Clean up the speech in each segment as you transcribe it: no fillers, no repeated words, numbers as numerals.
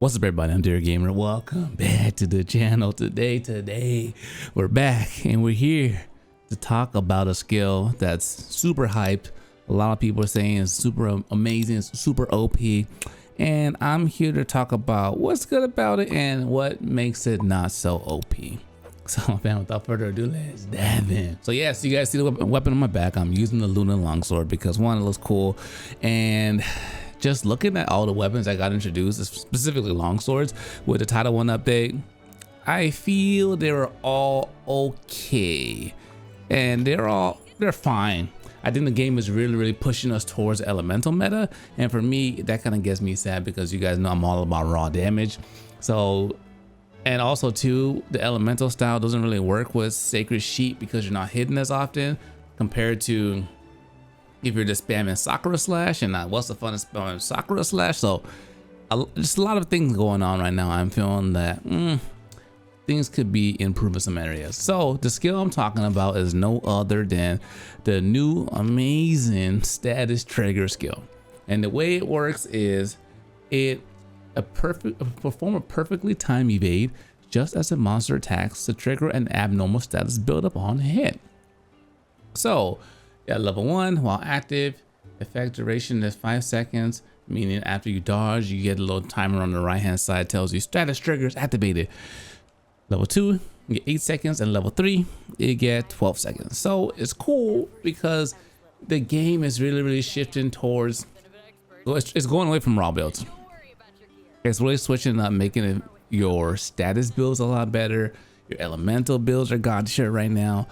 What's up, everybody? I'm Dear Gamer. Welcome back to the channel. Today we're back and we're here to talk about a skill that's super hyped. A lot of people are saying it's super amazing, it's super OP, and I'm here to talk about what's good about it and what makes it not so OP. So, without further ado, let's dive in. So yes, you guys see the weapon on my back. I'm using the Luna Longsword because one, it looks cool, and just looking at all the weapons that got introduced, specifically longswords, with the Title 1 update, I feel they were all okay, and they're fine. I think the game is really pushing us towards the elemental meta, and for me, that kind of gets me sad because you guys know I'm all about raw damage. So, and also too, the elemental style doesn't really work with Sacred Sheet because you're not hitting as often compared to if you're just spamming Sakura Slash, and what's the fun of spamming Sakura Slash? So just a lot of things going on right now. I'm feeling that things could be improved in some areas. So the skill I'm talking about is no other than the new amazing status trigger skill. And the way it works is perform a perfectly timed evade just as a monster attacks to trigger an abnormal status buildup on hit. So at level 1, while active, effect duration is 5 seconds, meaning after you dodge, you get a little timer on the right hand side tells you status trigger is activated. Level 2, you get 8 seconds, and level 3, you get 12 seconds. So it's cool because the game is really shifting towards, it's going away from raw builds. It's really switching up, making it your status builds a lot better. Your elemental builds are god shit right now.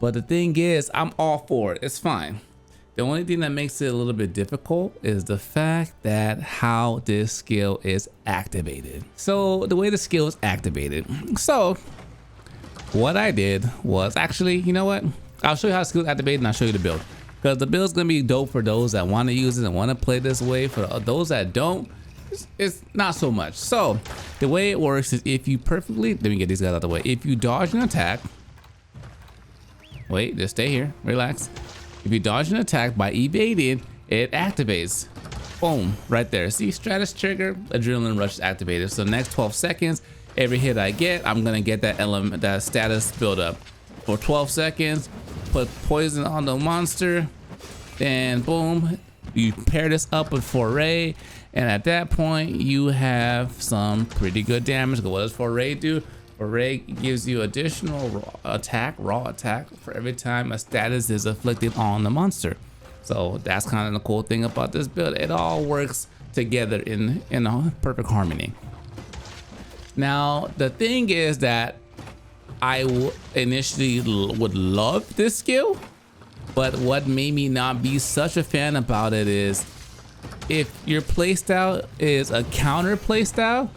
But the thing is, I'm all for it. It's fine. The only thing that makes it a little bit difficult is the fact that how this skill is activated. So the way the skill is activated. So what I did was actually, you know what? I'll show you how the skill is activated and I'll show you the build. Because the build's gonna be dope for those that want to use it and want to play this way. For those that don't, it's not so much. So the way it works is if you perfectly, let me get these guys out of the way. If you dodge an attack, wait, just stay here, relax. If you dodge an attack by evading, it activates. Boom, right there. See, status trigger, adrenaline rush is activated. So next 12 seconds, every hit I get, I'm gonna get that element, that status build up. For 12 seconds, put poison on the monster, then boom, you pair this up with Foray, and at that point, you have some pretty good damage. What does Foray do? Foray gives you additional raw attack for every time a status is afflicted on the monster. So that's kind of the cool thing about this build. It all works together in a perfect harmony. Now the thing is that I initially would love this skill, but what made me not be such a fan about it is if your playstyle is a counter playstyle,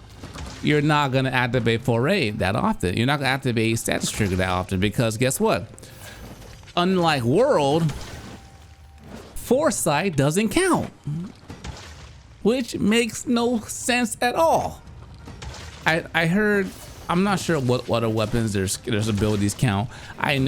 you're not gonna activate Foray that often. You're not gonna activate status trigger that often because guess what? Unlike World, Foresight doesn't count, which makes no sense at all. I heard, I'm not sure what other weapons there's abilities count. I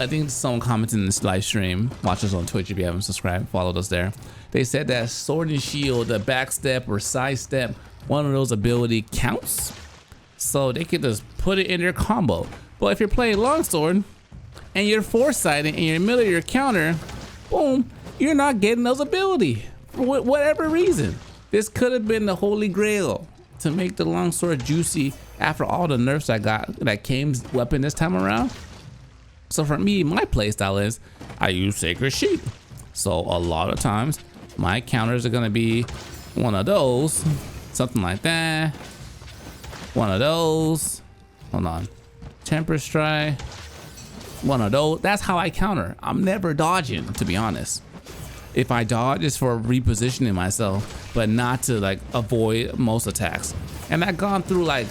think someone commented in this live stream, watch us on Twitch if you haven't subscribed, followed us there. They said that sword and shield, the backstep or sidestep, one of those ability counts, so they could just put it in their combo. But if you're playing longsword and you're foresighting and you're in the middle of your counter, boom, you're not getting those ability for whatever reason. This could have been the holy grail to make the longsword juicy after all the nerfs I got that came weapon this time around. So for me, my playstyle is I use Sacred Sheet. So a lot of times my counters are gonna be one of those, something like that, one of those, hold on, Temper Strike, one of those. That's how I counter. I'm never dodging, to be honest. If I dodge, it's for repositioning myself, but not to like avoid most attacks. And I've gone through like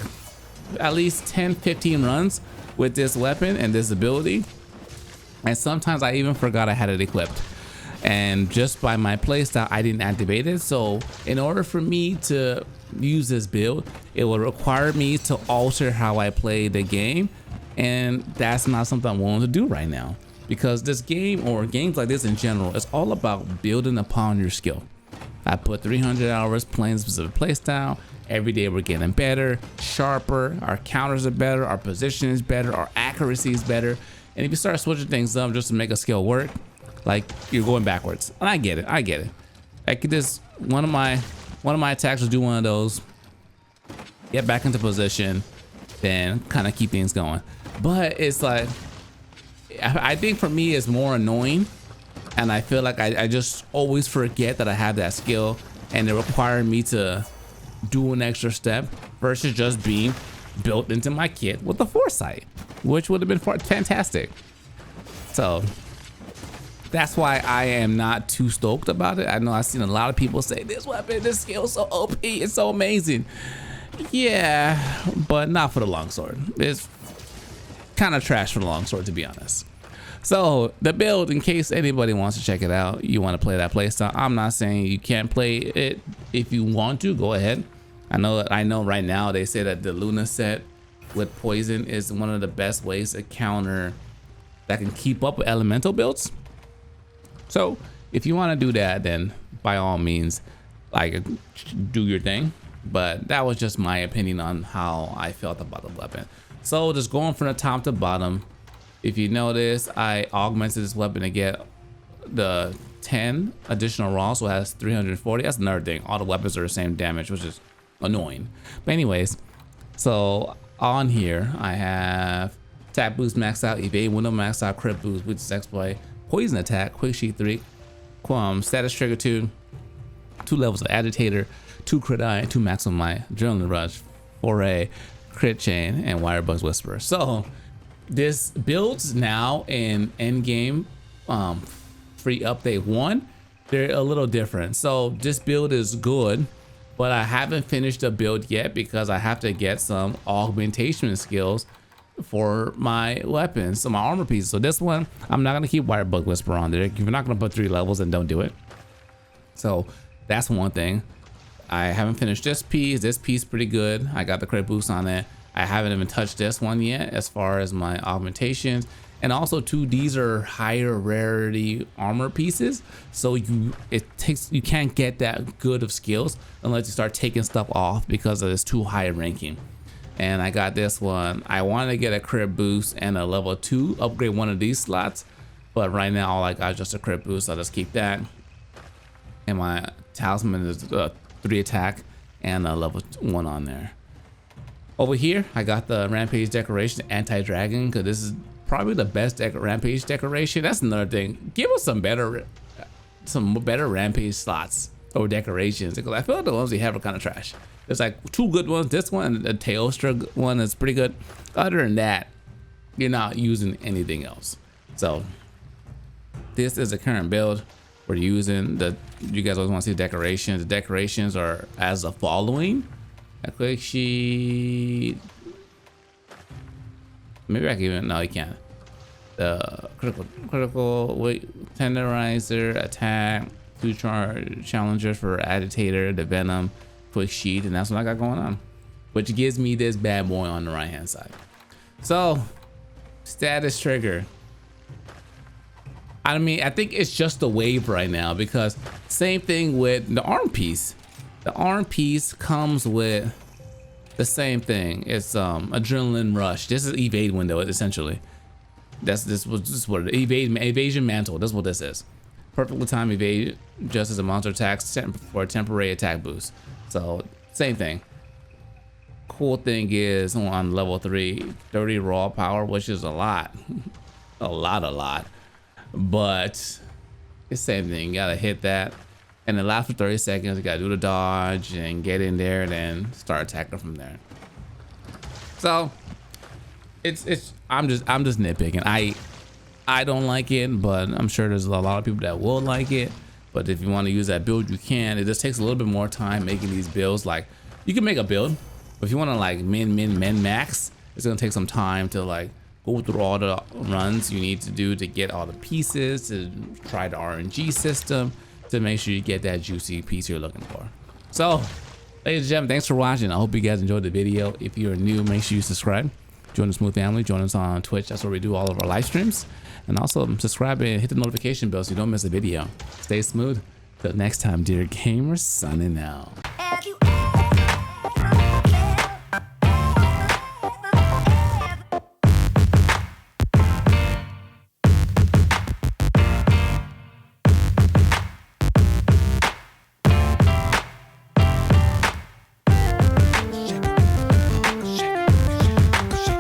at least 10-15 runs with this weapon and this ability, and sometimes I even forgot I had it equipped. And just by my playstyle, I didn't activate it. So in order for me to use this build, it will require me to alter how I play the game, and that's not something I'm willing to do right now, because this game, or games like this in general, is all about building upon your skill. I put 300 hours playing a specific playstyle, Every day we're getting better, sharper, our counters are better, our position is better, our accuracy is better. And if you start switching things up just to make a skill work, like you're going backwards. And I get it. Like this, one of my attacks will do one of those, get back into position, then kind of keep things going. But it's like, I think for me it's more annoying, and I feel like I just always forget that I have that skill, and it required me to do an extra step versus just being built into my kit with the foresight, which would have been fantastic. So that's why I am not too stoked about it. I know I've seen a lot of people say this weapon, this skill is so OP, it's so amazing. Yeah, but not for the longsword. It's kind of trash for the longsword, to be honest. So the build, in case anybody wants to check it out, you want to play that playstyle, I'm not saying you can't play it. If you want to, go ahead. I know right now they say that the Luna set with poison is one of the best ways to counter that can keep up with elemental builds. So if you want to do that, then by all means, like, do your thing. But that was just my opinion on how I felt about the weapon. So just going from the top to bottom, if you notice, I augmented this weapon to get the 10 additional raw, so it has 340. That's another thing. All the weapons are the same damage, which is annoying. But anyways, so on here I have attack boost maxed out, evade window maxed out, crit boost, which is exploit, poison attack, quick sheet 3, status trigger 2 levels of agitator, 2 crit eye, 2 maximum eye, adrenaline rush, 4A, crit chain, and wirebug's whisper. So this builds now in endgame free update 1. They're a little different. So this build is good, but I haven't finished the build yet because I have to get some augmentation skills for my weapons, so my armor pieces. So this one, I'm not gonna keep wirebug whisper on there. If you're not gonna put 3 levels, then don't do it. So that's one thing. I haven't finished this piece. This piece pretty good. I got the crit boost on it. I haven't even touched this one yet as far as my augmentations. And also too, these are higher rarity armor pieces, so you can't get that good of skills unless you start taking stuff off because it's too high ranking. And I got this one. I wanted to get a crit boost and a level 2 upgrade one of these slots, but right now all I got is just a crit boost, so I'll just keep that. And my talisman is 3 attack and a level 1 on there. Over here I got the rampage decoration, anti-dragon, because this is probably the best rampage decoration. That's another thing. Give us some better rampage slots or decorations, because I feel like the ones we have are kind of trash. There's like 2 good ones. This one, the Tailstra one, is pretty good. Other than that, you're not using anything else. So this is the current build we're using. You guys always want to see the decorations. The decorations are as the following. A quick sheet. Maybe I can even, no, you can't. The critical weight tenderizer, attack, 2 challengers for agitator, the venom, quick sheet, and that's what I got going on, which gives me this bad boy on the right hand side. So status trigger, I mean, I think it's just a wave right now, because same thing with the arm piece. The arm piece comes with the same thing. It's adrenaline rush. This is evade window essentially. This is what evasion mantle. That's what this is. Perfectly timed evade just as a monster attacks for a temporary attack boost. So same thing. Cool thing is on level 3, 30 raw power, which is a lot, a lot. But it's the same thing. You gotta hit that, and then last for 30 seconds. You gotta do the dodge and get in there, and then start attacking from there. So I'm just nitpicking. I don't like it, but I'm sure there's a lot of people that will like it. But if you want to use that build, you can. It just takes a little bit more time making these builds. Like, you can make a build, but if you want to like min max, it's gonna take some time to like go through all the runs you need to do to get all the pieces, to try the RNG system, to make sure you get that juicy piece you're looking for. So, ladies and gentlemen, thanks for watching. I hope you guys enjoyed the video. If you're new, make sure you subscribe. Join the Smooth family. Join us on Twitch. That's where we do all of our live streams. And also subscribe and hit the notification bell so you don't miss a video. Stay smooth. Till next time, dear gamers, signing out.